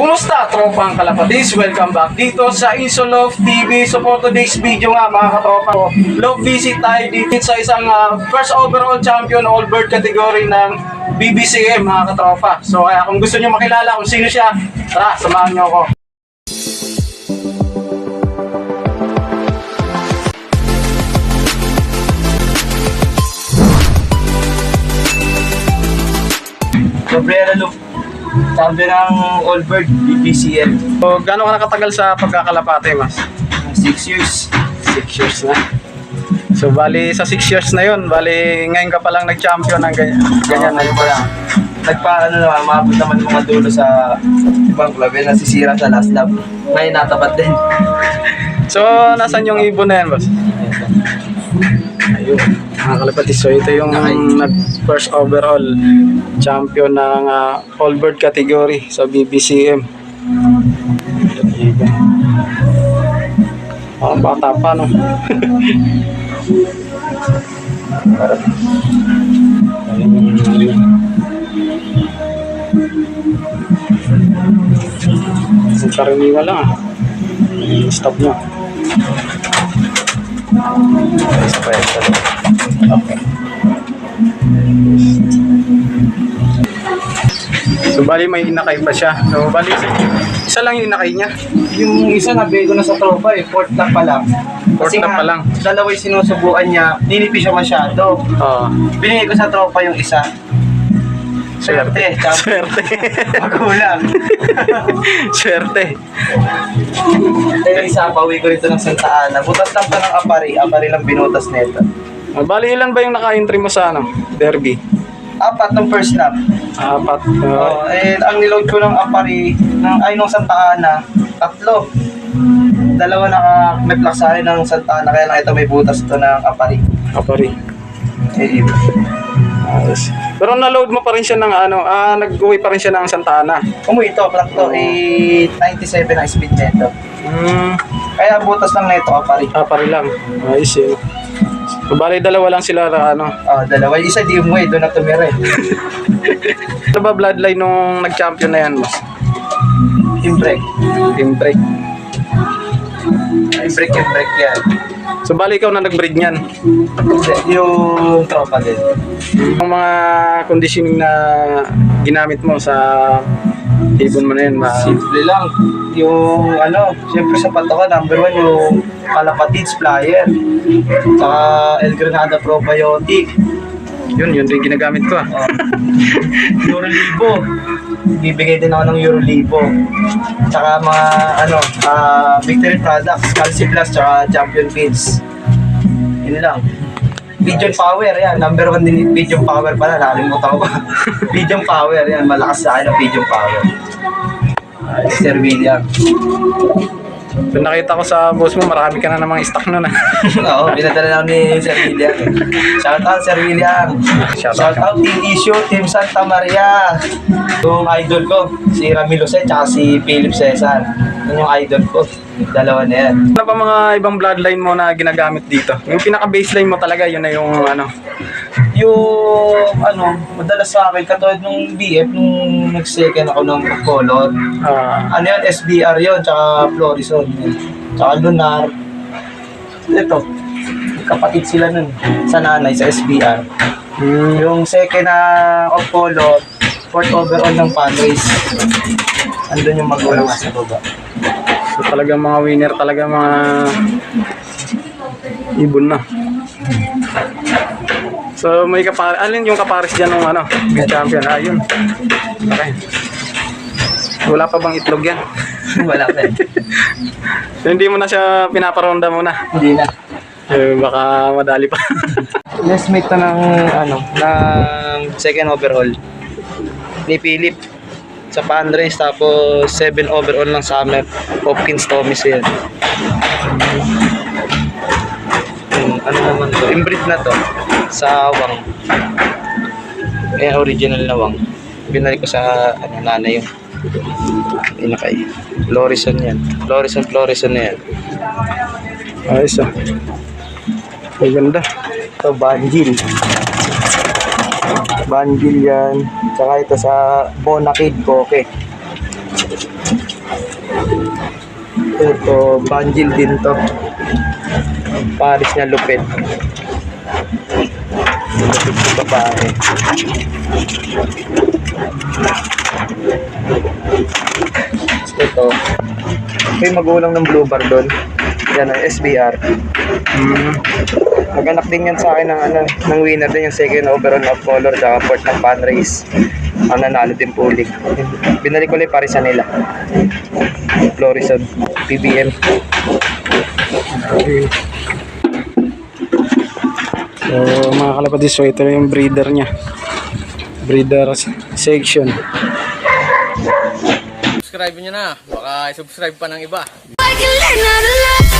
Kumusta tropang kalapatis? Welcome back dito sa Isolove TV. So for today's video nga mga katropa ko, love visit tayo dito sa isang first overall champion all bird category ng BBCM mga katropa. So kaya kung gusto nyo makilala kung sino siya, tara samahan nyo ako. Cabrera Loop, sabi ng Allbird BBCM. So gano'n ka nakatagal sa pagkakalapate, mas? 6 years. 6 years na. So bali sa 6 years na yun, bali ngayon ka palang nag-champion ng ganyan na yun. Nagpaano naman, maabot naman mga dulo sa ibang club, yun nasisira sa last lap. Ngayon natapat din. So nasan yung ibon na yan, boss? Ayun, mga kalapatis. So ito yung first overall champion ng all bird category sa BBCM. Parang bata pa, no? Isang karaniwa lang, stop nyo. Okay. So bali may inakay pa siya. So bali isa lang yung inakay niya. Yung isa nabi ko na sa tropa eh, fourth lap pa lang. Fourth lap pa lang. Dalawa yung sinusubukan niya, ninipis siya masyado. Oo. Binigay ko sa tropa yung isa. Swerte. Swerte. Magulang. Swerte. Yung isa, pauwi ko rito ng Santa Ana. Butas lang pa ng apari. Apari lang binutas nito. Bali ilan ba yung naka-entry mo sa derby? 4 ng first lap. 4. Ang niload ko ng apari, nung Santa Ana, 3. Dalawa may plaksahin ng Santa Ana, kaya lang ito may butas ito ng apari. Apari. Iba. Ayos. Pero na-load mo pa rin siya ng nag-uwi pa rin siya ng Santa Ana. Umuwi ito, plak to, 97 ang speed nito. Kaya butas lang nito, apari. Apari lang. Ayos yun. So, bali dalawa lang sila Dalawa. Yung isa di umuwi, doon na tumira eh. Ano ba bloodline nung nag-champion na yan, boss? Imbrek. Imbrek. Imbrek yan. So bali ikaw na nag-breed niyan. Yung tropa din. Yung mga conditioning na ginamit mo sa ibon mo na yun, Simple lang. Yung siyempre sa pato ko, number 1 yung Kalapatids flyer. Saka El Granada probiotic. Yun rin ginagamit ko Eurolibo. Bibigay din ako ng Eurolibo. Saka mga Victory Products, Calci Plus, saka Champion Feeds. Yun lang. Pigeon Power, yan. Number 1 din yung Pigeon Power pala. Nakalimutan ko pa. Pigeon Power, yan. Malakas sa akin ang Pigeon Power. Sir William. So nakita ko sa boss mo, marami ka na namang stock nun Oo, pinadala lang ni Sir William. Shout out Sir William. Shout out Team Issue, Team Santa Maria. Yung idol ko, si Ramilo Jose, tsaka si Philip Cesar. Yun yung idol ko. Dalawa na yan. Ano pa mga ibang bloodline mo na ginagamit dito? Yung pinaka-baseline mo talaga, yun na yung Yung madalas sa akin, katulad nung BF, nung nag-second ako ng color. Yun, SBR yun, tsaka Florison. Tsaka Lunar. Ito, kapatid sila nun, sa nanay, sa SBR. Yung second na of color, fourth overall ng Padres. Andun yung magulang sa baba. So talagang mga winner, talagang mga ibon na. So may alin yung kapares dyan ng good champion? Yun. Okay. Wala pa bang itlog yan? Wala pa eh. So, hindi mo na siya pinaparonda muna? Hindi na. Baka madali pa. Let's make to ng second overall ni Philip sa Padres, tapos 7 overall ng Summer Hopkins Thomas yan. Naman to, inbreed na to sa Wang. Original na Wang. Binalik ko sa nanay yung inakay. Florison yan. Florison na yan. Ayos Ang ganda. Ito, Banjil. Banjil yan. Tsaka ito sa Bonakid, Koke. Ito, banjil din to. Paris na lupit. Lupit sa babae. Ito yung magulang ng Blue Bar doon. Yan ang SBR. Nag-anak din yan sa akin ng winner din yung second overall of color tsaka fourth ng fan race. Ang nanalo din pulik. Binalik ko lang yung parisan nila. Florison, PBM. Okay. So mga kalapatid, so ito yung breeder niya. Breeder section. Subscribe nyo na. Baka subscribe pa ng iba. I can learn how to love.